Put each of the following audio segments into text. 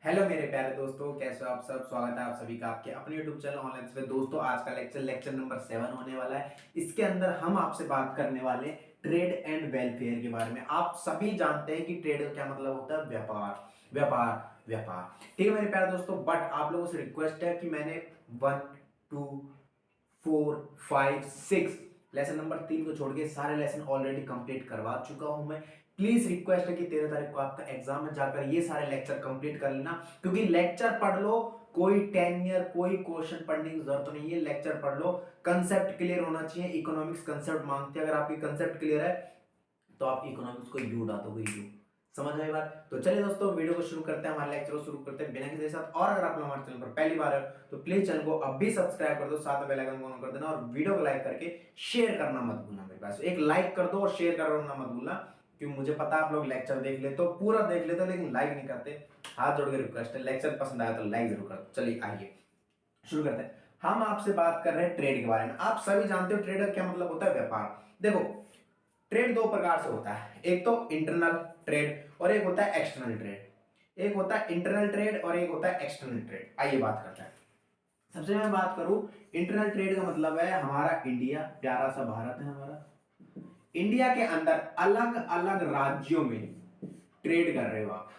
Hello मेरे प्यारे दोस्तों, कैसे हो आप सब। स्वागत है आप सभी का आपके अपने YouTube चैनल ऑनलाइन पे। दोस्तों आज का लेक्चर नंबर 7 होने वाला है। इसके अंदर हम आपसे बात करने वाले ट्रेड एंड वेलफेयर के बारे में। आप सभी जानते हैं कि ट्रेड का क्या मतलब होता है, व्यापार व्यापार व्यापार। ठीक है मेरे प्यारे दोस्तों, बट आप लोगों से रिक्वेस्ट है कि मैंने 1 2 4 5 6 लेसन नंबर 3 को छोड़ के सारे लेसन ऑलरेडी कंप्लीट करवा चुका हूं मैं। प्लीज रिक्वेस्ट है कि 13 तारीख को आपका एग्जाम है, जाकर ये सारे लेक्चर कंप्लीट कर लेना। क्योंकि लेक्चर पढ़ लो, कोई टेन्यर कोई क्वेश्चन पढ़ने की जरूरत नहीं है। लेक्चर पढ़ लो, कंसेप्ट क्लियर होना चाहिए। इकोनॉमिक्स कंसेप्ट मांगते हैं, अगर आपकी कंसेप्ट क्लियर है तो आप इकोनॉमिक्स को यू डालोगे, यू। समझ आई बात। तो चलिए दोस्तों वीडियो को शुरू करते हैं, हमारे लेक्चर को शुरू करते हैं बिना किसी के साथ। और अगर आप लोग हमारे चैनल पर पहली बार है तो प्लीज चैनल को अब भी सब्सक्राइब कर दो, साथ में बेल आइकन को ऑन कर देना और वीडियो को लाइक करके शेयर करना मत भूलना। मेरे पास एक लाइक कर दो और शेयर करना मत भूलना, क्योंकि मुझे पता है आप लोग लेक्चर देख लेते हो, पूरा देख लेते हो, लेकिन लाइक नहीं करते। हाथ जोड़ के रिक्वेस्ट है, लेक्चर पसंद आया तो लाइक जरूर कर दो। चलिए आइए शुरू करते हैं। हम आपसे बात कर रहे हैं ट्रेड के बारे में। आप सभी जानते हो ट्रेड का क्या मतलब होता है, व्यापार। देखो, ट्रेड दो प्रकार से होता है, एक तो इंटरनल ट्रेड और एक होता है एक्सटर्नल ट्रेड। एक होता है इंटरनल ट्रेड और एक होता है एक्सटर्नल ट्रेड। आइए बात करते हैं। सबसे मैं बात करूं, इंटरनल ट्रेड का मतलब है हमारा इंडिया, प्यारा सा भारत है हमारा। इंडिया के अंदर अलग अलग राज्यों में ट्रेड कर रहे हो आप।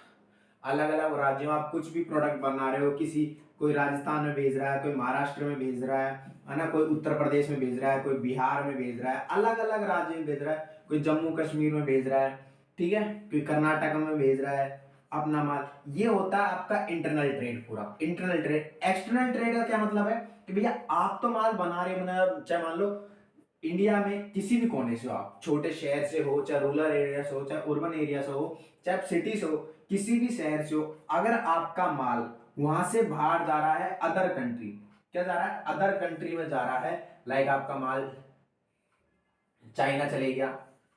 अलग अलग राज्यों में आप कुछ भी प्रोडक्ट बना रहे हो, किसी कोई राजस्थान में भेज रहा है, कोई महाराष्ट्र में भेज रहा है ना, कोई उत्तर प्रदेश में भेज रहा है, कोई बिहार में भेज रहा है, अलग अलग राज्य में भेज रहा है, कोई जम्मू कश्मीर में भेज रहा है, ठीक है, कोई कर्नाटक में भेज रहा है अपना माल। ये होता है आपका इंटरनल ट्रेड, पूरा इंटरनल ट्रेड। एक्सटर्नल ट्रेड का क्या मतलब है कि भैया आप तो माल बना रहे हो, चाहे मान लो इंडिया में किसी भी कोने से हो, आप छोटे शहर से हो, चाहे रूरल एरिया से हो, चाहे अर्बन एरिया से हो, चाहे सिटी से हो, किसी भी शहर से हो, अगर आपका माल वहां से बाहर जा रहा है, अदर कंट्री, क्या जा रहा है, अदर कंट्री में जा रहा है, लाइक आपका माल चाइना चले गया,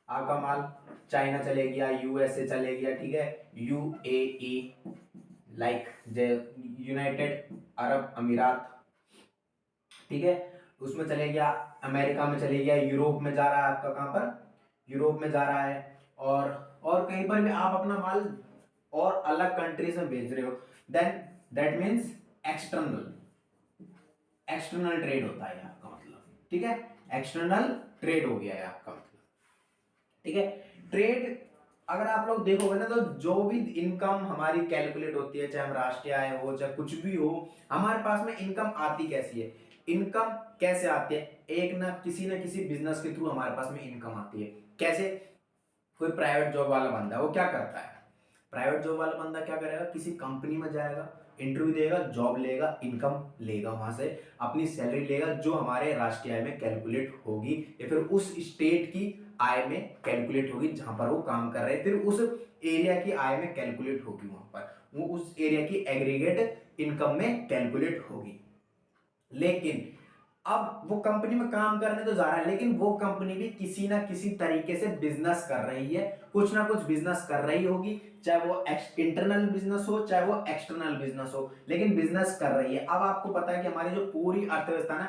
आपका माल चाइना चले गया, यूएसए चले गया, ठीक है, यूएई, लाइक यूनाइटेड अरब अमीरात, ठीक है, उसमें चले गया, अमेरिका में चले गया, यूरोप में जा रहा है आपका, कहां पर, यूरोप में जा रहा है, और कहीं पर भी आप अपना माल और अलग कंट्रीज में भेज रहे हो, then that means external external trade होता है आपका मतलब, ठीक है, एक्सटर्नल ट्रेड हो गया है आपका मतलब, ठीक है। ट्रेड अगर आप लोग देखोगे ना, तो जो भी इनकम हमारी कैलकुलेट होती है, चाहे हम राष्ट्रीय आय हो चाहे कुछ भी हो, हमारे पास में इनकम आती कैसी है, इनकम कैसे आती है, एक ना किसी बिजनेस के थ्रू हमारे पास में इनकम आती है। कैसे, कोई प्राइवेट जॉब वाला बंदा है, वो क्या करता है, प्राइवेट जॉब वाला बंदा क्या करेगा, किसी कंपनी में जाएगा, इंटरव्यू देगा, जॉब लेगा, इनकम लेगा, वहां से अपनी सैलरी लेगा, जो हमारे राष्ट्रीय आय में कैलकुलेट होगी, या फिर उस स्टेट की आय में कैलकुलेट होगी जहां पर वो काम कर रहे हैं, फिर उस एरिया की आय में कैलकुलेट होगी, वहां पर वो उस एरिया की एग्रीगेट इनकम में कैलकुलेट होगी। लेकिन अब वो कंपनी में काम करने तो जा रहा है, लेकिन वो कंपनी भी किसी ना किसी तरीके से बिजनेस कर रही है, कुछ ना कुछ बिजनेस कर रही होगी, चाहे वो इंटरनल बिजनेस हो चाहे वो एक्सटर्नल बिजनेस हो, लेकिन बिजनेस कर रही है। अब आपको पता है कि हमारी जो पूरी अर्थव्यवस्था ना,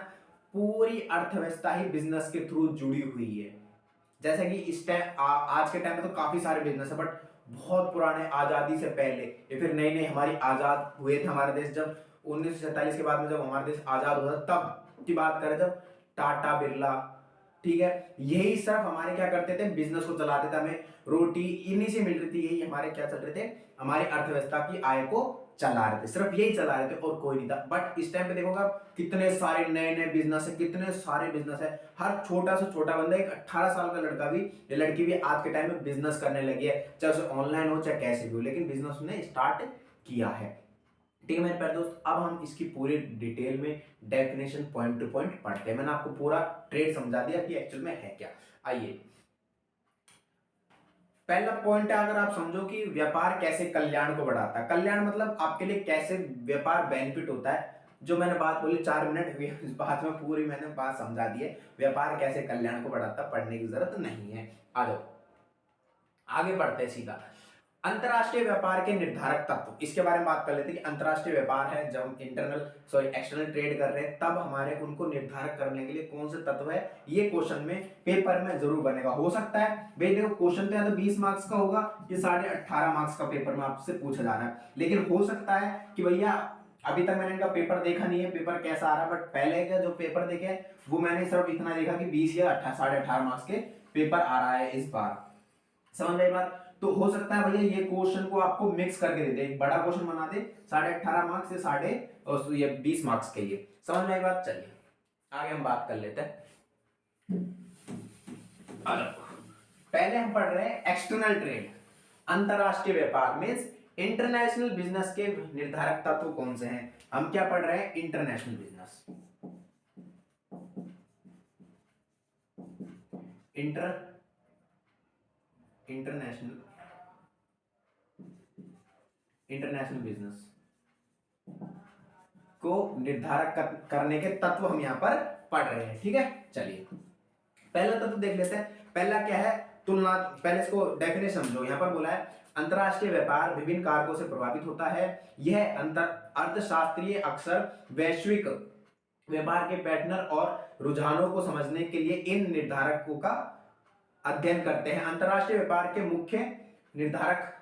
पूरी अर्थव्यवस्था ही बिजनेस के थ्रू जुड़ी हुई है। जैसे कि इस टाइम आज के टाइम में तो काफी सारे बिजनेस है, बट बहुत पुराने, आजादी से पहले या फिर नई नई हमारी आजाद हुए थे हमारे देश, जब 1947 के बाद में जब हमारा देश आजाद हुआ तब की बात करें, जब टाटा बिरला, ठीक है, यही सब हमारे क्या करते थे, बिजनेस को चलाते थे, हमें रोटी इन्हीं से मिल रही थी, यही हमारे क्या चल रहे थे, हमारी अर्थव्यवस्था की आय को चला रहे थे, सिर्फ यही चला रहे थे और कोई नहीं था। बट इस टाइम पे देखोगे आप, कितने सारे नए नए बिजनेस है, कितने सारे बिजनेस है, हर छोटा से छोटा बंदा, एक 18 साल का लड़का भी या लड़की भी आज के टाइम में बिजनेस करने लगी है, चाहे उसे ऑनलाइन हो चाहे कैसे भी हो, लेकिन बिजनेस उसने स्टार्ट किया है। ठीक है मेरे प्यारे दोस्त, अब हम इसकी पूरी डिटेल में डेफिनेशन पॉइंट टू पॉइंट पढ़ते हैं। मैंने आपको पूरा ट्रेड समझा दिया कि एक्चुअल में है क्या। आइए, पहला पॉइंट है, अगर आप समझो कि व्यापार कैसे कल्याण को बढ़ाता है। कल्याण मतलब आपके लिए कैसे व्यापार बेनिफिट होता है। जो मैंने बात बोली 4 मिनट, इस बात में पूरी मैंने बात समझा दी है। व्यापार कैसे कल्याण को बढ़ाता है, पढ़ने की जरूरत नहीं है। आ जाओ आगे बढ़ते हैं सीधा। अंतरराष्ट्रीय व्यापार के निर्धारक तत्व, इसके बारे में बात कर लेते हैं कि अंतरराष्ट्रीय व्यापार है, जब हम एक्सटर्नल ट्रेड कर रहे हैं तब हमारे उनको निर्धारक करने के लिए कौन से तत्व है, ये क्वेश्चन में पेपर में जरूर बनेगा। हो सकता है भाई देखो क्वेश्चन तो या तो 20 मार्क्स का होगा, ये 18.5 मार्क्स का पेपर में आपसे पूछा जा रहा है, लेकिन हो सकता है कि भैया अभी तक मैंने इनका पेपर देखा नहीं है, पेपर कैसा आ रहा है, बट पहले का जो पेपर देखे वो मैंने सिर्फ इतना देखा कि 20 या 18.5 मार्क्स के पेपर आ रहा है इस बार। समझ में आई बात? तो हो सकता है भैया ये क्वेश्चन को आपको मिक्स करके दे दे, एक बड़ा क्वेश्चन बना दे 18.5 मार्क्स से ये 20 मार्क्स के लिए। समझ में आई बात? चलिए आगे हम बात कर लेते हैं। पहले हम पढ़ रहे हैं एक्सटर्नल ट्रेड, अंतरराष्ट्रीय व्यापार मींस इंटरनेशनल बिजनेस के निर्धारक तत्व कौन से हैं। हम क्या पढ़ रहे हैं? इंटरनेशनल बिजनेस, इंटरनेशनल बिजनेस को निर्धारक करने के तत्व हम यहां पर पढ़ रहे हैं। ठीक है, चलिए पहला तत्व देख लेते हैं। पहला क्या है? तुलना। पहले इसको डेफिनेशन समझो। यहां पर बोला है अंतरराष्ट्रीय व्यापार विभिन्न कारकों से प्रभावित होता है। यह अर्थशास्त्रीय अक्सर वैश्विक व्यापार के पैटर्न और रुझानों को समझने के लिए इन निर्धारकों का अध्ययन करते हैं। अंतरराष्ट्रीय व्यापार के मुख्य निर्धारक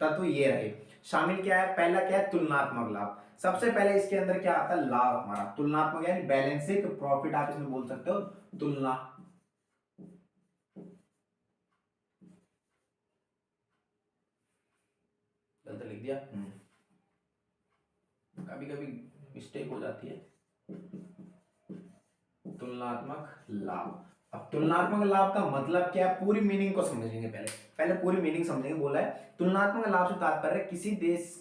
तत्व ये रहे। शामिल क्या है? पहला क्या है? तुलनात्मक लाभ। सबसे पहले इसके अंदर क्या आता है? लाभ हमारा तुलनात्मक यानी बैलेंसिंग प्रॉफिट, आप इसमें बोल सकते हो तुलना। गलत लिख दिया, कभी कभी मिस्टेक हो जाती है। तुलनात्मक लाभ। अब तुलनात्मक लाभ का मतलब क्या है? पूरी मीनिंग को समझेंगे। पहले पूरी मीनिंग समझेंगे। बोला है तुलनात्मक लाभ से तात्पर्य किसी देश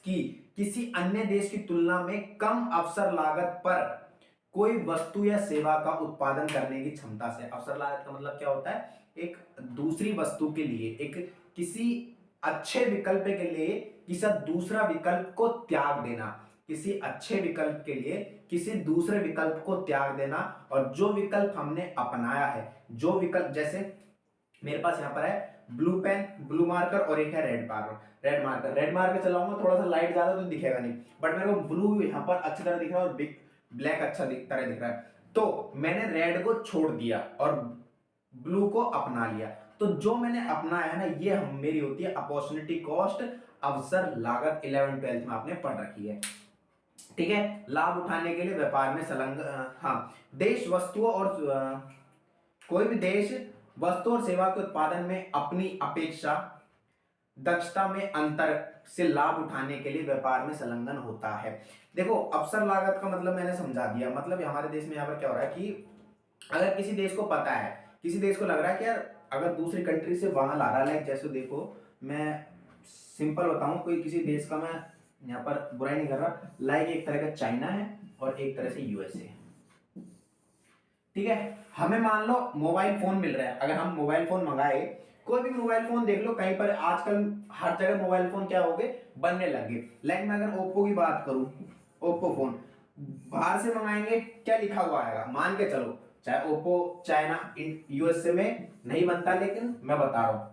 की किसी अन्य देश की तुलना में कम अवसर लागत पर कोई वस्तु या सेवा का उत्पादन करने की क्षमता से। अवसर लागत का मतलब क्या होता है? एक दूसरी वस्तु के लिए, एक किसी अच्छे विकल्प के लिए किसी दूसरा विकल्प को त्याग देना, किसी अच्छे विकल्प के लिए किसी दूसरे विकल्प को त्याग देना। और जो विकल्प हमने अपनाया है, जो विकल्प, जैसे मेरे पास यहाँ पर है ब्लू पेन, ब्लू मार्कर और एक है रेड मार्कर। रेड मार्कर चलाऊंगा थोड़ा सा लाइट ज्यादा तो दिखेगा नहीं, बट मेरे को ब्लू यहाँ पर अच्छी तरह दिख रहा है और ब्लैक अच्छा तरह दिख रहा है, तो मैंने रेड को छोड़ दिया और ब्लू को अपना लिया। तो जो मैंने अपनाया है ना, ये मेरी होती है अपॉर्चुनिटी कॉस्ट, अवसर लागत। 11th-12th में आपने पढ़ रखी है। ठीक है, लाभ उठाने के लिए व्यापार में संलग्न। हाँ, देश वस्तुओं और कोई भी देश वस्तु और सेवा के उत्पादन में अपनी अपेक्षा दक्षता में अंतर से लाभ उठाने के लिए व्यापार में संलग्न होता है। देखो अवसर लागत का मतलब मैंने समझा दिया। मतलब हमारे देश में यहाँ पर क्या हो रहा है कि अगर किसी देश को पता है, किसी देश को लग रहा है कि यार अगर दूसरी कंट्री से वहां ला रहा है, जैसे देखो मैं सिंपल बताऊं, कोई किसी देश का मैं यहाँ पर बुराई नहीं कर रहा, लाइक एक तरह का चाइना है और एक तरह से यूएसए है। ठीक है, हमें मान लो मोबाइल फोन मिल रहा है, अगर हम मोबाइल फोन मंगाए, कोई भी मोबाइल फोन देख लो कहीं पर आजकल हर जगह मोबाइल फोन क्या हो गए, बनने लगे। लाइक मैं अगर ओप्पो की बात करूं, ओप्पो फोन बाहर से मंगाएंगे, क्या लिखा हुआ आएगा? मान के चलो चाहे ओप्पो चाइना यूएसए में नहीं बनता, लेकिन मैं बता रहा हूं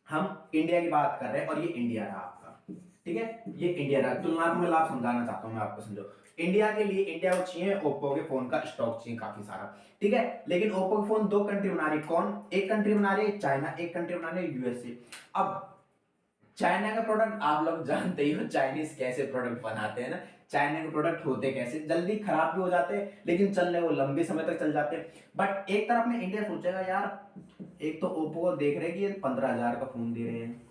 हम इंडिया की बात कर रहे हैं और ये इंडिया रहा आपका। ठीक है, ये इंडिया रहा। तुलनात्मक लाभ समझाना चाहता हूं मैं आपको, समझो। इंडिया के लिए, इंडिया को चाहिए ओप्पो के फोन का स्टॉक चाहिए काफी सारा। ठीक है, लेकिन ओप्पो के फोन दो कंट्री बना रही, कौन? एक कंट्री बना रही है चाइना, एक कंट्री बना रही है यूएसए। अब चाइना का प्रोडक्ट आप लोग जानते ही हो, चाइनीज कैसे प्रोडक्ट बनाते हैं ना। चाइना के प्रोडक्ट होते कैसे, जल्दी खराब भी हो जाते हैं लेकिन चलने वो लंबे समय तक चल जाते हैं। बट एक तरफ में इंडिया सोचेगा यार एक तो ओप्पो को देख रहे हैं कि ये 15,000 का फोन दे रहे हैं,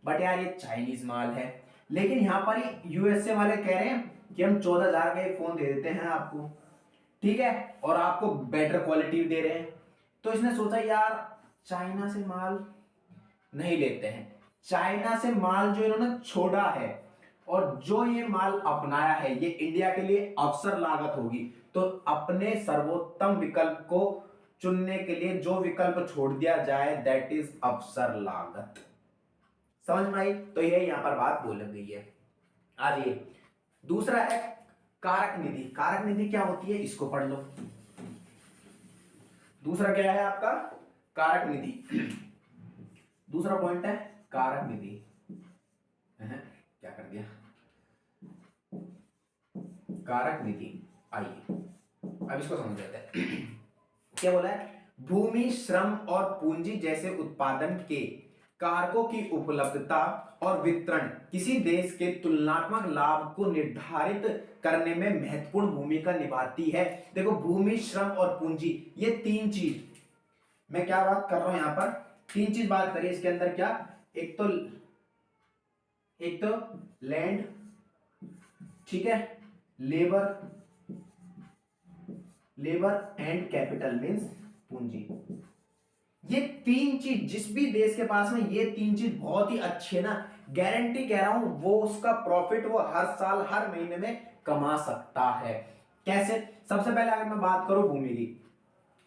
बट यार ये चाइनीज माल है। लेकिन यहाँ पर यूएसए वाले कह रहे हैं कि हम 14,000 का एक फोन दे देते हैं आपको, ठीक है, और आपको बेटर क्वालिटी दे रहे हैं। तो इसने सोचा यार चाइना से माल नहीं लेते हैं। चाइना से माल जो इन्होंने छोड़ा है और जो ये माल अपनाया है, ये इंडिया के लिए अवसर लागत होगी। तो अपने सर्वोत्तम विकल्प को चुनने के लिए जो विकल्प छोड़ दिया जाए, दैट इज अवसर लागत। समझ में आई? तो ये यहां पर बात बोल गई है। आइए दूसरा है कारक निधि। कारक निधि क्या होती है, इसको पढ़ लो। दूसरा क्या है आपका? कारक निधि। दूसरा पॉइंट है कारक निधि। क्या कर दिया, कारक नीति। आइए अब इसको समझ लेते हैं। क्या बोला है, भूमि, श्रम और पूंजी जैसे उत्पादन के कारकों की उपलब्धता और वितरण किसी देश के तुलनात्मक लाभ को निर्धारित करने में महत्वपूर्ण भूमिका निभाती है। देखो भूमि, श्रम और पूंजी, ये तीन चीज, मैं क्या बात कर रहा हूं यहां पर, तीन चीज बात करिए इसके अंदर। क्या, एक तो लैंड, ठीक है, लेबर एंड कैपिटल मींस पूंजी। ये तीन चीज जिस भी देश के पास में ये तीन चीज बहुत ही अच्छी है ना, गारंटी कह रहा हूं वो उसका प्रॉफिट वो हर साल हर महीने में कमा सकता है। कैसे, सबसे पहले अगर मैं बात करूं भूमि की,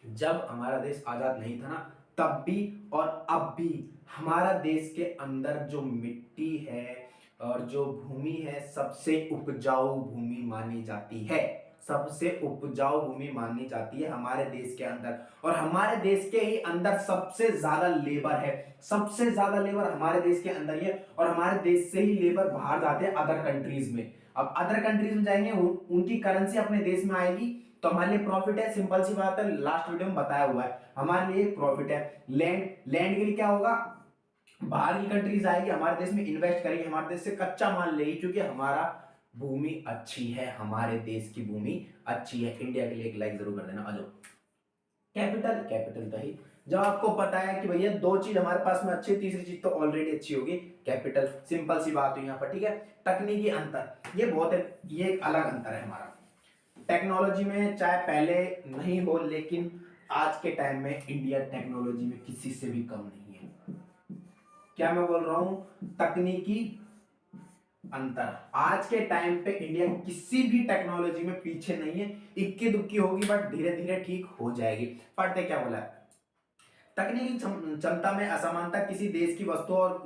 जब हमारा देश आजाद नहीं था ना, तब भी और अब भी हमारा देश के अंदर जो मिट्टी है और जो भूमि है सबसे उपजाऊ भूमि मानी जाती है, सबसे उपजाऊ भूमि मानी जाती है हमारे देश के अंदर। और हमारे देश के ही अंदर सबसे ज्यादा लेबर है, सबसे ज्यादा लेबर हमारे देश के अंदर ही है। और हमारे देश से ही लेबर बाहर जाते हैं अदर कंट्रीज में। अब अदर कंट्रीज में जाएंगे, उनकी करेंसी अपने देश में आएगी तो हमारे लिए प्रॉफिट है। सिंपल सी बात है, लास्ट वीडियो में बताया हुआ है, हमारे लिए प्रॉफिट है। लैंड के लिए क्या होगा, बाहर की कंट्रीज आएगी हमारे देश में इन्वेस्ट करेगी, हमारे देश से कच्चा माल लेगी, क्योंकि हमारा भूमि अच्छी है, हमारे देश की भूमि अच्छी है। इंडिया के लिए एक लाइक जरूर कर देना। आ जाओ, कैपिटल तो ही, जब आपको पता है कि भैया दो चीज हमारे पास में अच्छी है, तीसरी चीज तो ऑलरेडी अच्छी होगी, कैपिटल। सिंपल सी बात हुई यहाँ पर, ठीक है। तकनीकी अंतर, ये बहुत है, ये एक अलग अंतर है हमारा टेक्नोलॉजी में, चाहे पहले नहीं हो लेकिन आज के टाइम में इंडिया टेक्नोलॉजी में किसी से भी कम नहीं है। क्या मैं बोल रहा हूं, तकनीकी अंतर, आज के टाइम पे इंडिया किसी भी टेक्नोलॉजी में पीछे नहीं है। इक्की दुक्की होगी बट धीरे धीरे ठीक हो जाएगी। पढ़ते क्या बोला है, तकनीकी क्षमता में असमानता किसी देश की वस्तु और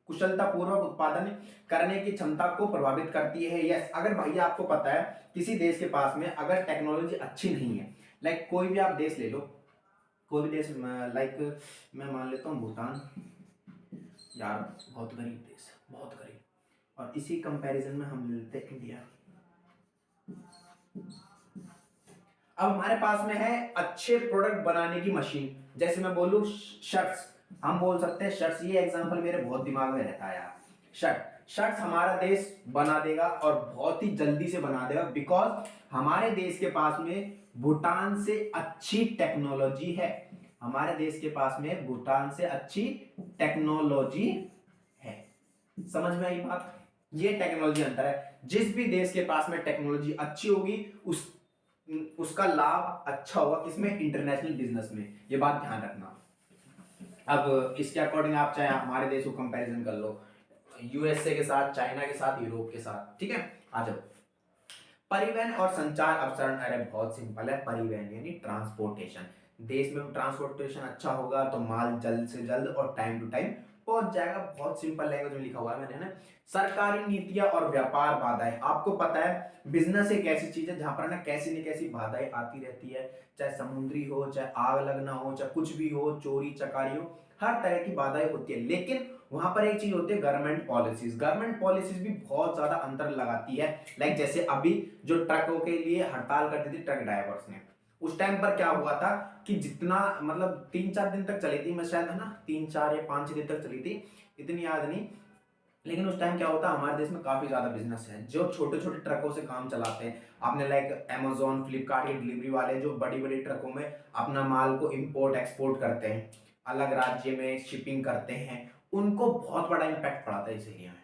कुशलता पूर्वक उत्पादन करने की क्षमता को प्रभावित करती है। यस, अगर भैया आपको पता है किसी देश के पास में अगर टेक्नोलॉजी अच्छी नहीं है, लाइक कोई भी आप देश ले लो, कोई भी देश, लाइक मैं मान लेता हूँ भूटान, यार बहुत गरीब देश, बहुत गरीब, और इसी कंपैरिजन में हम लेते हैं इंडिया। अब हमारे पास में है अच्छे प्रोडक्ट बनाने की मशीन, जैसे मैं बोलूं शर्ट्स, हम बोल सकते हैं शर्ट्स, ये एग्जांपल मेरे बहुत दिमाग में रहता है यार। शर्ट्स हमारा देश बना देगा और बहुत ही जल्दी से बना देगा, बिकॉज हमारे देश के पास में भूटान से अच्छी टेक्नोलॉजी है। हमारे देश के पास में भूटान से अच्छी टेक्नोलॉजी है। समझ में आई बात, ये टेक्नोलॉजी अंतर है। जिस भी देश के पास में टेक्नोलॉजी अच्छी होगी उसका लाभ अच्छा होगा, किसमें, इंटरनेशनल बिजनेस में, ये बात ध्यान रखना। अब इसके अकॉर्डिंग आप चाहे हमारे देश को कंपैरिजन कर लो यूएसए के साथ, चाइना के साथ, यूरोप के साथ, ठीक है। आ जाओ, परिवहन और संचार अवसरण, अरे बहुत सिंपल है, परिवहन यानी ट्रांसपोर्टेशन। देश में ट्रांसपोर्टेशन अच्छा होगा तो माल जल्द से जल्द और टाइम टू टाइम पहुंच जाएगा। बहुत सिंपल लैंग्वेज में लिखा हुआ है मैंने ना। सरकारी नीतियां और व्यापार बाधाएं, आपको पता है बिजनेस एक ऐसी चीज है जहां पर ना कैसी न कैसी बाधाएं आती रहती है, चाहे समुद्री हो, चाहे आग लगना हो, चाहे कुछ भी हो, चोरी चकारी हो, हर तरह की बाधाएं होती है। लेकिन वहां पर एक चीज होती है, गवर्नमेंट पॉलिसीज। गवर्नमेंट पॉलिसीज भी बहुत ज्यादा अंतर लगाती है। लाइक जैसे अभी जो ट्रकों के लिए हड़ताल करती थी ट्रक ड्राइवर्स ने, उस टाइम पर क्या हुआ था कि जितना मतलब 3-4 दिन तक चली थी, मैं शायद है ना 3-4 या 5 दिन तक चली थी, इतनी याद नहीं, लेकिन उस टाइम क्या होता है हमारे देश में काफी ज्यादा बिजनेस है जो छोटे छोटे ट्रकों से काम चलाते हैं। आपने लाइक अमेजोन, फ्लिपकार्ट के डिलीवरी वाले जो बड़ी बड़ी ट्रकों में अपना माल को इंपोर्ट एक्सपोर्ट करते हैं, अलग राज्य में शिपिंग करते हैं, उनको बहुत बड़ा इंपैक्ट पड़ा था इस एरिया में।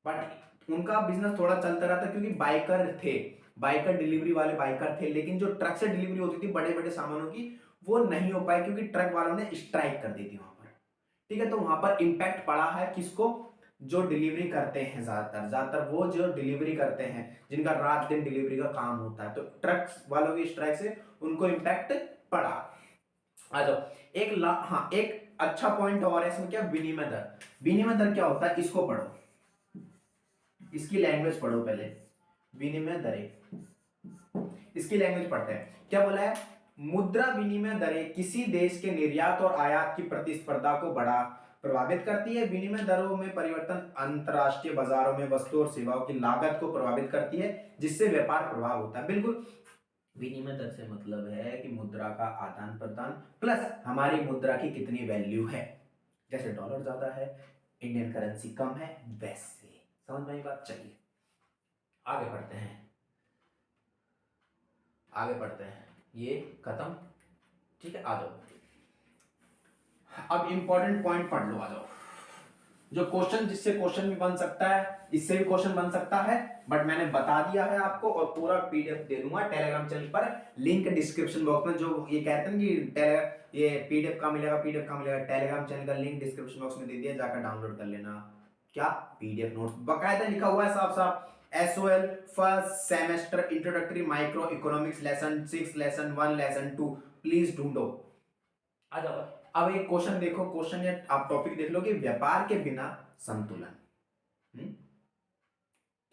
बट उनका बिजनेस थोड़ा चलता रहता क्योंकि बाइकर थे, बाइकर डिलीवरी वाले बाइकर थे, लेकिन जो ट्रक से डिलीवरी होती थी बड़े बड़े सामानों की वो नहीं हो पाई क्योंकि ट्रक वालों ने स्ट्राइक कर दी थी वहां पर, ठीक है। तो वहां पर इंपैक्ट पड़ा है किसको, जो डिलीवरी करते हैं, ज्यादातर वो जो डिलीवरी करते हैं जिनका रात दिन डिलीवरी का काम होता है, तो ट्रक वालों की स्ट्राइक से उनको इंपैक्ट पड़ा। आ जाओ, हाँ एक अच्छा पॉइंट और है इसमें, क्या, विनिमय दर। विनिमय दर क्या होता है, इसको पढ़ो, इसकी लैंग्वेज पढ़ो पहले, विनिमय दरें, इसकी लैंग्वेज पढ़ते हैं। क्या बोला है, मुद्रा विनिमय दरें किसी देश के निर्यात और आयात की प्रतिस्पर्धा को प्रभावित करती है। विनिमय दरों में परिवर्तन अंतरराष्ट्रीय बाजारों में वस्तु और सेवाओं की लागत को प्रभावित करती है, जिससे व्यापार प्रभाव होता है। बिल्कुल, विनिमय दर से मतलब है कि मुद्रा का आदान प्रदान प्लस हमारी मुद्रा की कितनी वैल्यू है। जैसे डॉलर ज्यादा है, इंडियन करेंसी कम है, वैसे समझ में आई बात। चलिए आगे बढ़ते हैं, आगे बढ़ते हैं, ये खत्म, ठीक है। आ जाओ, अब इंपॉर्टेंट पॉइंट पढ़ लो, आ जाओ। जो क्वेश्चन, जिससे क्वेश्चन भी बन सकता है, इससे भी क्वेश्चन बन सकता है, बट मैंने बता दिया है आपको और पूरा पीडीएफ दे दूंगा टेलीग्राम चैनल पर, लिंक डिस्क्रिप्शन बॉक्स में। जो ये कहते हैं कि ये पीडीएफ का मिलेगा, पीडीएफ का मिलेगा, टेलीग्राम चैनल का लिंक डिस्क्रिप्शन बॉक्स में दे दिया, जाकर डाउनलोड कर लेना। क्या पीडीएफ नोट्स बकायदा लिखा हुआ है साफ साफ, SOL first semester introductory micro economics lesson 6 lesson 1 lesson 2, please ढूंढो। आ जाओ, अब एक क्वेश्चन देखो, क्वेश्चन या आप टॉपिक देख लो कि व्यापार के बिना संतुलन।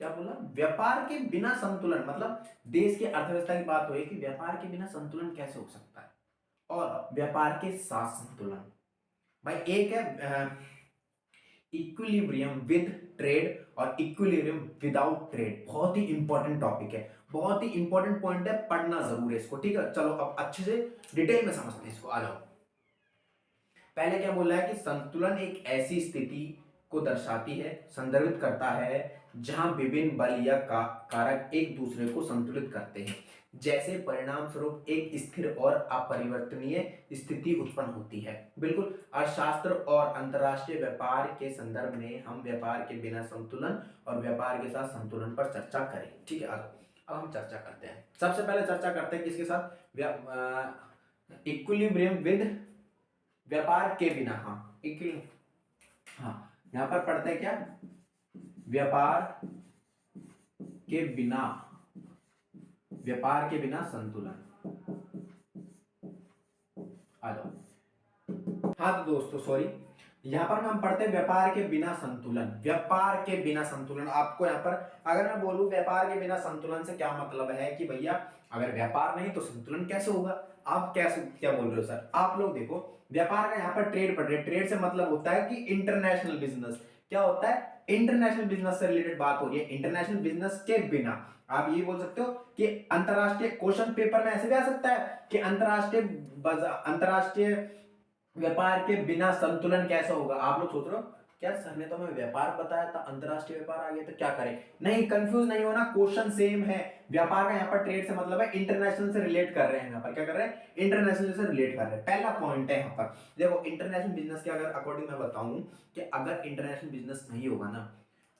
क्या बोला? व्यापार के बिना संतुलन, मतलब देश की अर्थव्यवस्था की बात हो कि व्यापार के बिना संतुलन कैसे हो सकता है, और व्यापार के साथ संतुलन। भाई एक है इक्विलिब्रियम विद ट्रेड और इक्विलिब्रियम विदाउट ट्रेड, बहुत ही इंपॉर्टेंट टॉपिक है, बहुत ही इंपॉर्टेंट पॉइंट है, पढ़ना जरूर है इसको, ठीक है। चलो अब अच्छे से डिटेल में समझते हैं इसको, आ जाओ। पहले क्या बोल रहा है कि संतुलन एक ऐसी स्थिति को दर्शाती है, संदर्भित करता है, जहां विभिन्न बल या कारक एक दूसरे को संतुलित करते हैं, जैसे परिणाम स्वरूप एक स्थिर और अपरिवर्तनीय स्थिति उत्पन्न होती है। बिल्कुल, अर्थशास्त्र और अंतरराष्ट्रीय व्यापार के संदर्भ में हम व्यापार के बिना संतुलन और व्यापार के साथ संतुलन पर चर्चा करें, ठीक है। अब हम चर्चा करते हैं, सबसे पहले चर्चा करते हैं किसके साथ, इक्विलिब्रियम विद, व्यापार के बिना, हाँ यहां पर पढ़ते हैं क्या, व्यापार के बिना, व्यापार के बिना संतुलन। आ जाओ, हाँ तो दोस्तों सॉरी, यहां पर हम पढ़ते हैं व्यापार के बिना संतुलन, व्यापार के बिना संतुलन। आपको यहां पर अगर मैं बोलूं व्यापार के बिना संतुलन से क्या मतलब है कि भैया अगर व्यापार नहीं तो संतुलन कैसे होगा। आप कैसे क्या बोल रहे हो सर? आप लोग देखो, व्यापार का यहाँ पर ट्रेड पढ़ रहे हैं, ट्रेड से मतलब होता है कि इंटरनेशनल बिजनेस। क्या होता है? इंटरनेशनल बिजनेस से रिलेटेड बात हो रही है। इंटरनेशनल बिजनेस के बिना आप ये बोल सकते हो कि अंतरराष्ट्रीय, क्वेश्चन पेपर में ऐसे भी आ सकता है कि अंतरराष्ट्रीय व्यापार के बिना संतुलन कैसा होगा। आप लोग सोच रहे हो क्या सर ने तो हमें व्यापार बताया था, अंतरराष्ट्रीय व्यापार आ गया तो क्या करें? नहीं, कंफ्यूज नहीं होना, क्वेश्चन सेम है। व्यापार का यहाँ पर ट्रेड से मतलब है इंटरनेशनल से रिलेट कर रहे हैं, यहाँ पर क्या कर रहे हैं, इंटरनेशनल से रिलेट कर रहे हैं। पहला पॉइंट है यहाँ पर देखो, इंटरनेशनल बिजनेस के अगर अकॉर्डिंग मैं बताऊं कि अगर इंटरनेशनल बिजनेस नहीं होगा ना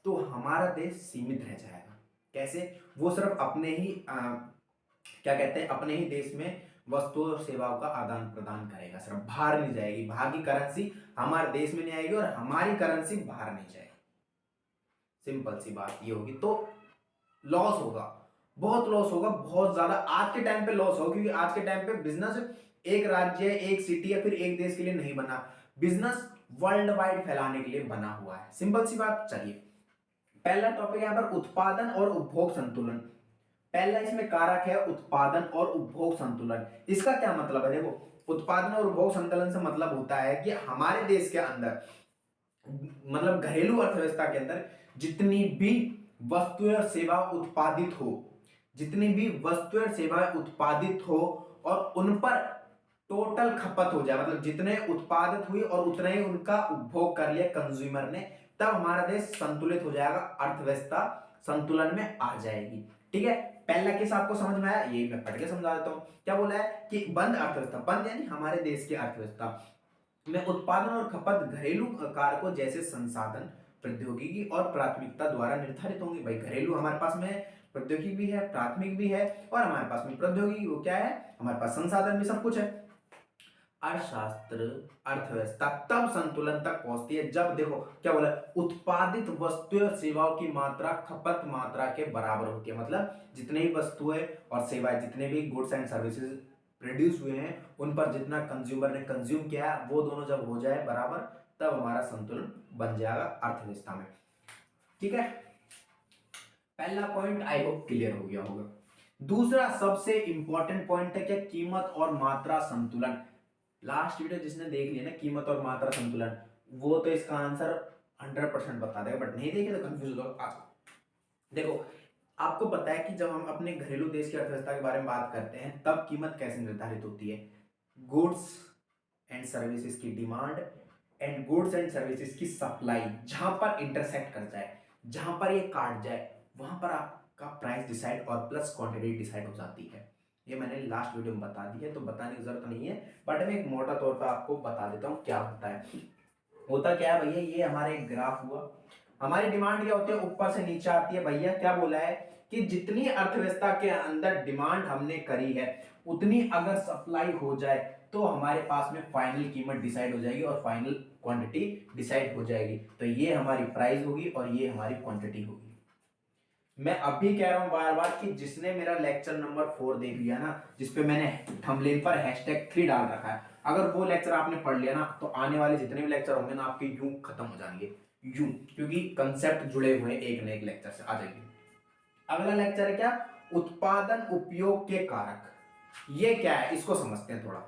तो हमारा देश सीमित रह जाएगा। कैसे? वो सिर्फ अपने ही क्या कहते हैं, अपने ही देश में वस्तुओं और सेवाओं का आदान प्रदान करेगा, सिर्फ बाहर नहीं जाएगी, बाहर की करेंसी हमारे देश में नहीं आएगी और हमारी करेंसी बाहर नहीं जाएगी। सिंपल सी बात ये होगी, तो लॉस होगा, बहुत लॉस होगा, बहुत ज्यादा आज के टाइम पे लॉस होगा, क्योंकि आज के टाइम पे बिजनेस एक राज्य, एक सिटी या फिर एक देश के लिए नहीं बना, बिजनेस वर्ल्ड वाइड फैलाने के लिए बना हुआ है। सिंपल सी बात। चलिए पहला टॉपिक यहाँ पर उत्पादन और उपभोग संतुलन। पहला इसमें कारक है उत्पादन और उपभोग संतुलन। इसका क्या मतलब है? देखो, उत्पादन और उपभोग संतुलन से मतलब होता है कि हमारे देश के अंदर, मतलब घरेलू अर्थव्यवस्था के अंदर जितनी भी वस्तुएं और सेवा उत्पादित हो, जितनी भी वस्तुएं और सेवाएं उत्पादित हो और उन पर टोटल खपत हो जाए, मतलब जितने उत्पादित हुई और उतना ही उनका उपभोग कर लिया कंज्यूमर ने, तब हमारा देश संतुलित हो जाएगा, अर्थव्यवस्था संतुलन में आ जाएगी। ठीक है, पहला केस आपको समझ में आया? ये मैं पढ़ के समझा देता हूं। क्या बोला है कि बंद अर्थव्यवस्था, बंद यानी हमारे देश की अर्थव्यवस्था में उत्पादन और खपत घरेलू कारकों जैसे संसाधन, प्रौद्योगिकी और प्राथमिकता द्वारा निर्धारित होंगे। भाई घरेलू हमारे पास में प्रौद्योगिकी भी है, प्राथमिक भी है, और हमारे पास में प्रौद्योगिकी वो क्या है, हमारे पास संसाधन भी, सब कुछ है। अर्थशास्त्र, अर्थव्यवस्था तब संतुलन तक पहुंचती है जब, देखो क्या बोला, उत्पादित वस्तुएं और सेवाओं की मात्रा खपत मात्रा के बराबर होती है। मतलब जितने भी वस्तुएं और सेवाएं, जितने भी गुड्स एंड सर्विसेज प्रोड्यूस हुए हैं, उन पर जितना कंज्यूमर ने कंज्यूम किया है, वो दोनों जब हो जाए बराबर, तब हमारा संतुलन बन जाएगा अर्थव्यवस्था में। ठीक है, पहला पॉइंट आई होप क्लियर हो गया होगा। दूसरा सबसे इंपॉर्टेंट पॉइंट है क्या, कीमत और मात्रा संतुलन। लास्ट वीडियो जिसने देख लिया ना, कीमत और मात्रा संतुलन, वो तो इसका आंसर 100% बता देगा, बट नहीं देखे तो कंफ्यूज हो जाओ। देखो, आपको पता है कि जब हम अपने घरेलू देश की अर्थव्यवस्था के बारे में बात करते हैं तब कीमत कैसे निर्धारित होती है? गुड्स एंड सर्विसेज की demand and goods and services की सप्लाई जहां पर इंटरसेक्ट कर जाए, जहां पर ये काट जाए, वहां पर आपका प्राइस डिसाइड और प्लस क्वांटिटी डिसाइड हो जाती है। ये मैंने लास्ट वीडियो में बता दी है तो बताने की जरूरत नहीं है, बट मैं एक मोटा तौर पर आपको बता देता हूँ क्या होता है। होता क्या है भैया, ये हमारे एक ग्राफ हुआ। हमारी डिमांड क्या होती है? ऊपर से नीचे आती है। भैया क्या बोला है कि जितनी अर्थव्यवस्था के अंदर डिमांड हमने करी है उतनी अगर सप्लाई हो जाए तो हमारे पास में फाइनल कीमत डिसाइड हो जाएगी और फाइनल क्वांटिटी डिसाइड हो जाएगी। तो ये हमारी प्राइस होगी और ये हमारी क्वांटिटी होगी। मैं अभी कह रहा हूं बार बार कि जिसने मेरा लेक्चर नंबर 4 देख लिया ना, जिसपे मैंने थंबनेल पर #3 डाल रखा है, अगर वो लेक्चर आपने पढ़ लिया ना तो आने वाले जितने भी लेक्चर होंगे ना आपके यूं खत्म हो जाएंगे, यूं, क्योंकि कंसेप्ट जुड़े हुए हैं एक न एक लेक्चर से। आ जाएंगे। अगला लेक्चर है क्या? उत्पादन उपयोग के कारक। ये क्या है इसको समझते हैं थोड़ा।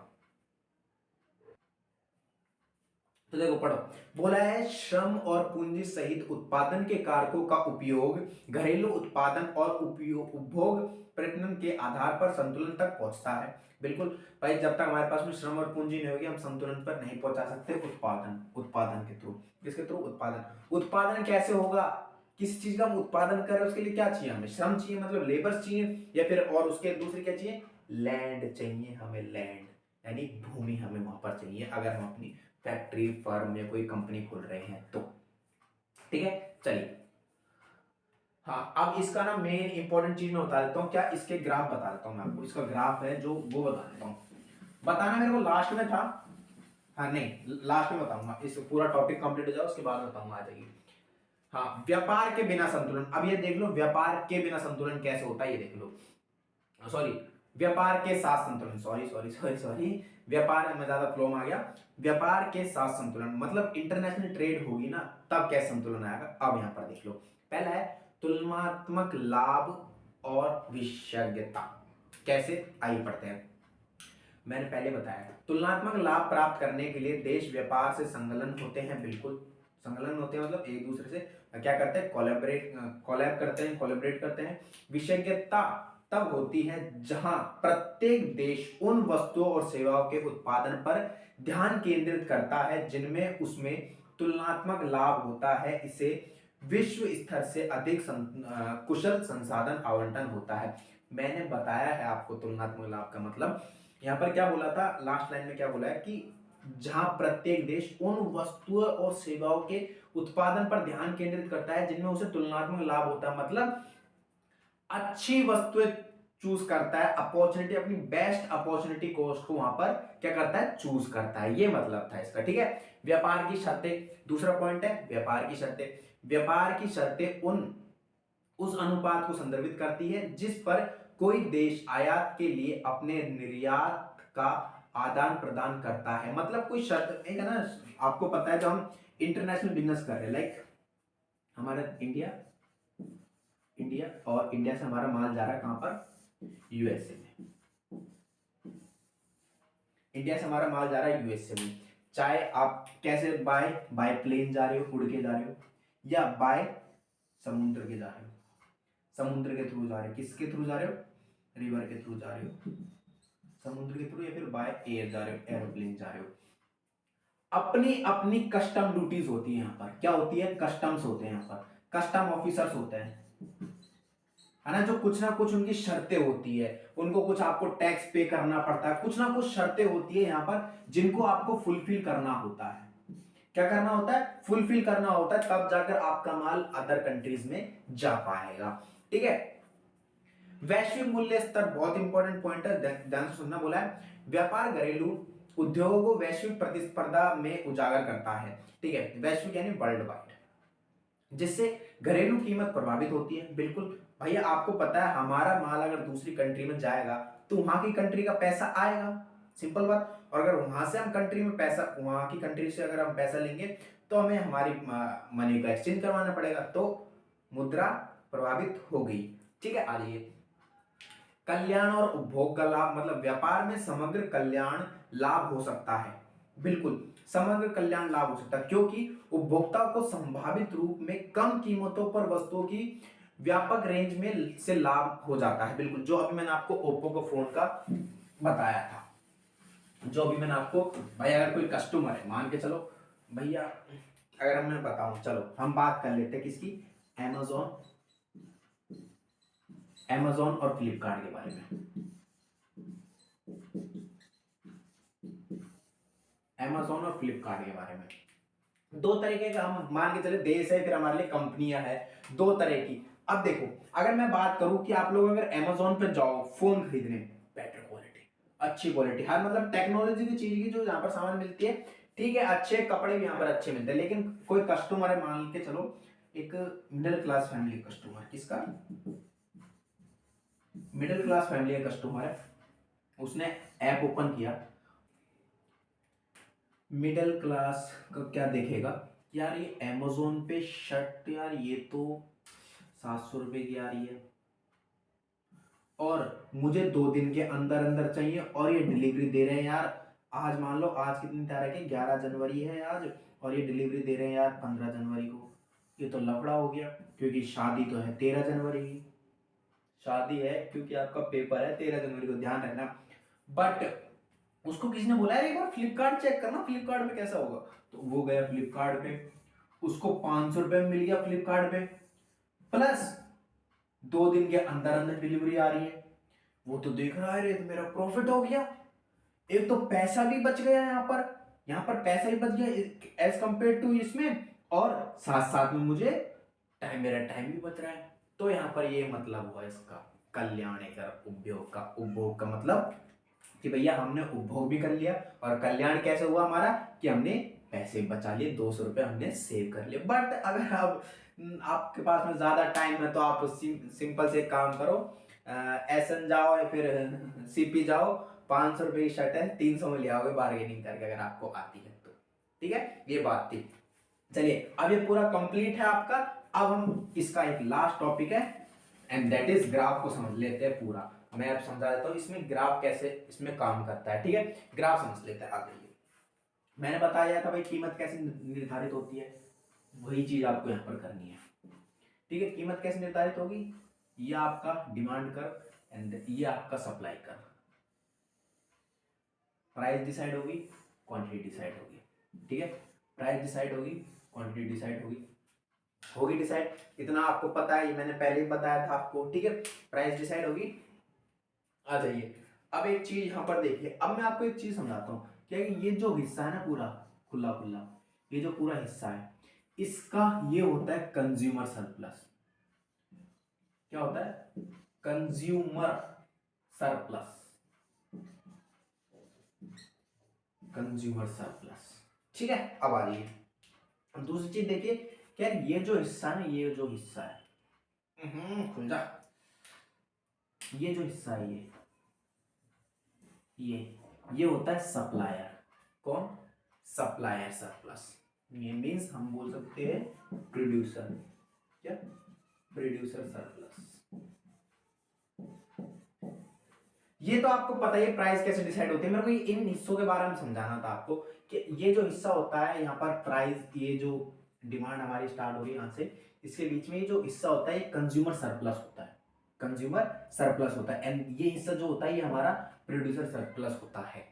तो देखो पढ़ो, बोला है श्रम और पूंजी सहित उत्पादन के कारकों का उपयोग घरेलू उत्पादन और उपभोग प्रजनन के आधार पर संतुलन तक पहुंचता है। बिल्कुल भाई, जब तक हमारे पास में श्रम और पूंजी नहीं होगी हम संतुलन पर नहीं पहुंचा सकते। उत्पादन के थ्रू, किसके थ्रू? उत्पादन। उत्पादन कैसे होगा? किस चीज का हम उत्पादन करें उसके लिए क्या चाहिए? हमें श्रम चाहिए, मतलब लेबर चाहिए, या फिर और उसके दूसरी क्या चाहिए? लैंड चाहिए हमें, लैंड यानी भूमि हमें वहां पर चाहिए अगर हम अपनी फैक्ट्री फर्म या कोई कंपनी खोल रहे हैं तो। ठीक है, चलिए। हाँ, अब इसका ना मेन इंपॉर्टेंट चीज मैं बता देता हूँ। क्या इसके ग्राफ बता देता हूँ मैं आपको। इसका ग्राफ है जो वो बता देता हूँ। बताना मेरे को लास्ट में था। हाँ नहीं, लास्ट में बताऊंगा। इस पूरा टॉपिक कंप्लीट हो जाए उसके बाद बताऊंगा, आ जाइए। हाँ, व्यापार के बिना संतुलन। अब ये देख लो व्यापार के बिना संतुलन कैसे होता है, ये देख लो। सॉरी, व्यापार के साथ संतुलन, सॉरी सॉरी सॉरी सॉरी, व्यापार में ज्यादा फ्लो में आ गया। व्यापार के साथ संतुलन मतलब इंटरनेशनल ट्रेड होगी ना तब कैसे संतुलन आएगा। अब यहां पर देख लो, पहला है तुलनात्मक लाभ और विशेषज्ञता। कैसे, आइए पढ़ते हैं। मैंने पहले बताया तुलनात्मक लाभ प्राप्त करने के लिए देश व्यापार से संलग्न होते हैं। बिल्कुल संलग्न होते हैं, मतलब एक दूसरे से क्या करते हैं? कोलैबोरेट करते हैं। विशेषज्ञता तब होती है जहां प्रत्येक देश उन वस्तुओं और सेवाओं के उत्पादन पर ध्यान केंद्रित करता है जिनमें उसमें तुलनात्मक लाभ होता है। इसे विश्व स्तर से अधिक कुशल संसाधन आवंटन होता है। मैंने बताया है आपको तुलनात्मक लाभ का मतलब। यहाँ पर क्या बोला था लास्ट लाइन में? क्या बोला है कि जहां प्रत्येक देश उन वस्तुओं और सेवाओं के उत्पादन पर ध्यान केंद्रित करता है जिनमें उसे तुलनात्मक लाभ होता है, मतलब अच्छी वस्तुएं चूज करता है, अपॉर्चुनिटी, अपनी बेस्ट अपॉर्चुनिटी कॉस्ट को वहां पर क्या करता है? चूज करता है। ये मतलब था इसका। ठीक है, व्यापार की शर्तें दूसरा पॉइंट है। व्यापार की शर्तें, व्यापार की शर्तें उस अनुपात को संदर्भित करती है जिस पर कोई देश आयात के लिए अपने निर्यात का आदान प्रदान करता है। मतलब कोई शर्त एक है ना, आपको पता है जब हम इंटरनेशनल बिजनेस कर रहे हैं, लाइक हमारा इंडिया और इंडिया से हमारा माल जा रहा है कहां पर? यूएसए में। इंडिया से हमारा माल जा रहा है यूएसए में। चाहे आप कैसे, बाय बाय प्लेन जा रहे हो, उड़ के जा रहे हो, या बाय समुद्र के जा रहे हो। समुद्र के थ्रू जा रहे हो, किसके थ्रू जा रहे हो? रिवर के थ्रू जा रहे हो, समुद्र के थ्रू, या फिर बाय एयर जा रहे हो, एरोप्लेन जा रहे हो। अपनी अपनी कस्टम ड्यूटीज होती है। यहाँ पर क्या होती है? कस्टम्स होते हैं। यहाँ पर कस्टम ऑफिसर्स होते हैं, है ना, जो कुछ ना कुछ उनकी शर्तें होती है। उनको कुछ आपको टैक्स पे करना पड़ता है, कुछ ना कुछ शर्तें होती है यहाँ पर जिनको आपको फुलफिल करना होता है। क्या करना होता है? फुलफिल करना होता है, तब जाकर आपका माल अदर कंट्रीज में जा पाएगा। ठीक है, वैश्विक मूल्य स्तर बहुत इंपॉर्टेंट पॉइंट है, ध्यान से सुनना। बोला है व्यापार घरेलू उद्योगों को वैश्विक प्रतिस्पर्धा में उजागर करता है। ठीक है, वैश्विक यानी वर्ल्ड वाइड, जिससे घरेलू कीमत प्रभावित होती है। बिल्कुल भैया, आपको पता है हमारा माल अगर दूसरी कंट्री में जाएगा तो वहां की कंट्री का पैसा आएगा, सिंपल बात। और अगर वहां से हम कंट्री में पैसा, वहां की कंट्री से अगर हम पैसा लेंगे तो हमें हमारी मनी को एक्सचेंज करवाना पड़ेगा, तो मुद्रा प्रभावित हो गई। ठीक है, आ जाइए। कल्याण और उपभोग का लाभ, मतलब व्यापार में समग्र कल्याण लाभ हो सकता है। बिल्कुल, समग्र कल्याण लाभ हो सकता है, क्योंकि उपभोक्ता को संभावित रूप में कम कीमतों पर वस्तुओं की व्यापक रेंज में से लाभ हो जाता है। बिल्कुल, जो अभी मैंने आपको ओप्पो के फोन का बताया था, जो अभी मैंने आपको, भाई अगर कोई कस्टमर है, मान के चलो भैया, अगर मैं बताऊं, चलो हम बात कर लेते हैं किसकी, अमेज़न और फ्लिपकार्ट के बारे में। अमेज़न और फ्लिपकार्ट के बारे में दो तरीके का, हम मान के चले देश है, फिर हमारे लिए कंपनियां है, दो तरह की। अब देखो, अगर मैं बात करूं कि आप लोग अगर अमेज़न पे जाओ फोन खरीदने, बेटर क्वालिटी, अच्छी क्वालिटी, हर मतलब टेक्नोलॉजी की चीज की जो यहाँ पर सामान मिलती है, ठीक है, अच्छे कपड़े भी यहाँ पर अच्छे मिलते हैं। लेकिन कोई कस्टमर है, मान के चलो एक मिडिल क्लास फैमिली कस्टमर, किसका, मिडिल क्लास फैमिली का कस्टमर है, उसने ऐप ओपन किया, मिडिल क्लास का क्या देखेगा, यार ये अमेज़न पे शर्ट, यार ये तो 700 रुपए की आ रही है, और मुझे 2 दिन के अंदर अंदर चाहिए, और ये डिलीवरी दे रहे हैं यार, आज मान लो आज कितनी तारीख है, 11 जनवरी है आज, और ये डिलीवरी दे रहे हैं यार 15 जनवरी को। ये तो लफड़ा हो गया, क्योंकि शादी तो है 13 जनवरी की, शादी है क्योंकि आपका पेपर है 13 जनवरी को, ध्यान रखना। बट उसको किसी ने बोला है एक बार फ्लिपकार्ट चेक करना, फ्लिपकार्ट पे कैसा होगा, तो वो गया फ्लिपकार्ट पे, उसको 500 रुपए में मिल गया फ्लिपकार्ट पे, प्लस 2 दिन के अंदर अंदर डिलीवरी आ रही है। वो तो देख रहा है, रे तो मेरा प्रॉफिट हो गया, एक तो पैसा भी बच गया, यहाँ पर पैसा भी बच गया एज कंपेयर टू इसमें, और साथ साथ में मुझे मेरा टाइम भी बच रहा है। तो यहाँ पर ये मतलब हुआ इसका, कल्याणकर उपभोग का मतलब कि भैया हमने उपभोग भी कर लिया, और कल्याण कैसे हुआ हमारा, कि हमने पैसे बचा लिए, 200 रुपए हमने सेव कर लिए। बट अगर आप आपके पास में ज्यादा टाइम है, तो आप सिंपल से काम करो, एसन जाओ या फिर सीपी जाओ, 500 रुपए की शर्ट है 300 में ले आओगे बार्गेनिंग करके, अगर आपको आती है तो। ठीक है, ये बात थी। चलिए, अब ये पूरा कंप्लीट है आपका। अब हम इसका एक लास्ट टॉपिक है, एंड दैट इज ग्राफ को समझ लेते हैं पूरा। मैं अब समझा देता हूँ इसमें ग्राफ कैसे इसमें काम करता है। ठीक है, ग्राफ समझ लेते हैं। आ जाइए, मैंने बताया था भाई कीमत कैसे निर्धारित होती है, वही चीज आपको यहाँ पर करनी है। ठीक है, कीमत कैसे निर्धारित होगी, ये आपका डिमांड कर्व एंड ये आपका सप्लाई कर्व, प्राइस डिसाइड होगी, क्वांटिटी डिसाइड होगी। ठीक है, प्राइस डिसाइड होगी, क्वांटिटी डिसाइड होगी डिसाइड, इतना आपको पता है, ये मैंने पहले ही बताया था आपको। ठीक है, प्राइस डिसाइड होगी। आ जाइए, अब एक चीज यहाँ पर देखिए, अब मैं आपको एक चीज समझाता हूँ, क्या ये जो हिस्सा है ना पूरा खुला खुला, ये जो पूरा हिस्सा है, इसका ये होता है कंज्यूमर सरप्लस। क्या होता है, कंज्यूमर सरप्लस, कंज्यूमर सरप्लस। ठीक है, अब आ जाइए, अब दूसरी चीज देखिए, क्या ये जो हिस्सा है ना, ये जो हिस्सा है, खुल जा, ये जो हिस्सा है, ये होता है सप्लायर। कौन, सप्लायर सरप्लस। ये मींस हम बोल सकते हैं प्रोड्यूसर, क्या, प्रोड्यूसर सरप्लस। ये तो आपको पता ही, प्राइस कैसे डिसाइड होती है, मेरे को इन हिस्सों के बारे में समझाना था आपको, कि ये जो हिस्सा होता है यहाँ पर प्राइस, ये जो डिमांड हमारी स्टार्ट हो रही है यहाँ से, इसके बीच में ये जो हिस्सा होता है, ये कंज्यूमर सरप्लस होता है, कंज्यूमर सरप्लस होता है, एंड ये हिस्सा जो होता है, ये हमारा प्रोड्यूसर सरप्लस होता है।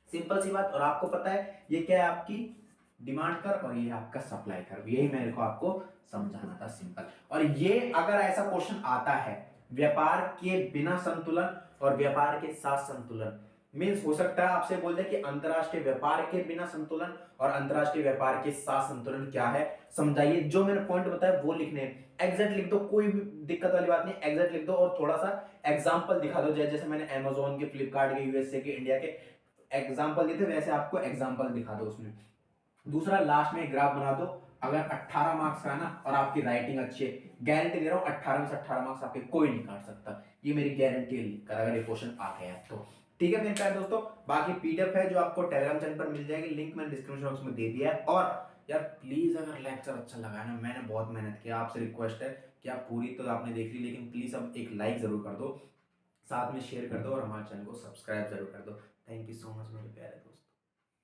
सिंपल सी बात, और आपको पता है ये क्या है, आपकी डिमांड कर्व, और ये आपका सप्लाई कर्व, यही मेरे को आपको समझाना था, सिंपल। और ये अगर ऐसा क्वेश्चन आता है, व्यापार के बिना संतुलन और व्यापार के साथ संतुलन, मीन्स हो सकता है आपसे बोल दे कि अंतरराष्ट्रीय व्यापार के बिना संतुलन और अंतरराष्ट्रीय व्यापार के साथ संतुलन क्या है, समझाइए। जो मैंने पॉइंट बताया वो लिखने हैं, एग्जैक्ट लिख दो, कोई भी दिक्कत वाली बात नहीं, एग्जैक्ट लिख दो, और थोड़ा सा एग्जांपल दिखा दो, जैसे मैंने अमेज़न के, फ्लिपकार्ट के, यूएसए के, इंडिया के एग्जांपल दिए थे, वैसे आपको एग्जांपल दिखा दो उसमें। दूसरा, लास्ट में ग्राफ बना दो, अगर 18 मार्क्स का है ना, और आपकी राइटिंग अच्छी है, गारंटी दे रहा हूं 18 में से 18 मार्क्स आपके कोई नहीं काट सकता, ये मेरी गारंटी है, अगर ये क्वेश्चन आ गया तो। ठीक है मेरे प्यारे दोस्तों, बाकी पीडीएफ है जो आपको टेलीग्राम चैनल पर मिल जाएगी, लिंक मैंने डिस्क्रिप्शन बॉक्स में दे दिया है। और यार प्लीज, अगर लेक्चर अच्छा लगा है ना, मैंने बहुत मेहनत किया, आपसे रिक्वेस्ट है कि आप पूरी तो आपने देख ली, लेकिन प्लीज अब एक लाइक जरूर कर दो, साथ में शेयर कर दो, और हमारे चैनल को सब्सक्राइब जरूर कर दो। थैंक यू सो मच मेरे प्यारे दोस्त।